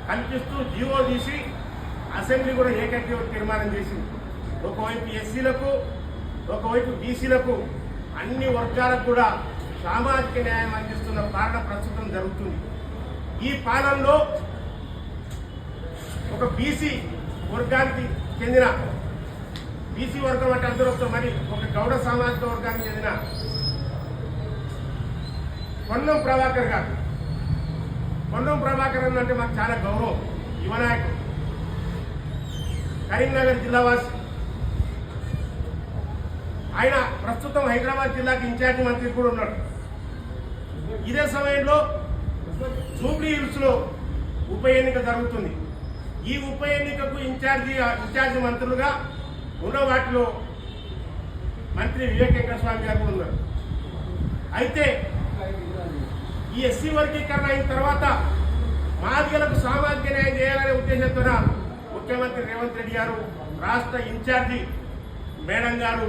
కల్పిస్తూ జీవో తీసి అసెంబ్లీ కూడా ఏకగ్రీవ తీర్మానం చేసింది. ఒకవైపు ఎస్సీలకు, ఒకవైపు బీసీలకు, అన్ని వర్గాలకు కూడా సామాజిక న్యాయం అందిస్తున్న పాలన ప్రస్తుతం జరుగుతుంది. ఈ పాలనలో ఒక బీసీ వర్గానికి చెందిన, బీసీ వర్గం అంటే అందరూ మరి ఒక గౌడ సామాజిక వర్గానికి చెందిన పొన్నం ప్రభాకర్ గారు, పొన్నం ప్రభాకర్ అంటే మాకు చాలా గౌరవం. యువనాయకుడు, కరీంనగర్ జిల్లావాసి. ఆయన ప్రస్తుతం హైదరాబాద్ జిల్లాకి ఇన్ఛార్జి మంత్రి కూడా ఉన్నాడు. ఇదే సమయంలో జూబ్లీ హిల్స్ లో ఉప ఎన్నిక జరుగుతుంది. ఈ ఉప ఎన్నికకు ఇన్ఛార్జి మంత్రులుగా ఉన్న వాటిలో మంత్రి వివేక్ వెంకటస్వామి గారు కూడా ఉన్నారు. అయితే ఈ ఎస్సీ వర్గీకరణ అయిన తర్వాత మాదిగలకు సామాజిక న్యాయం చేయాలనే ఉద్దేశంతో ముఖ్యమంత్రి రేవంత్ రెడ్డి గారు, రాష్ట్ర ఇన్ఛార్జి మేడం గారు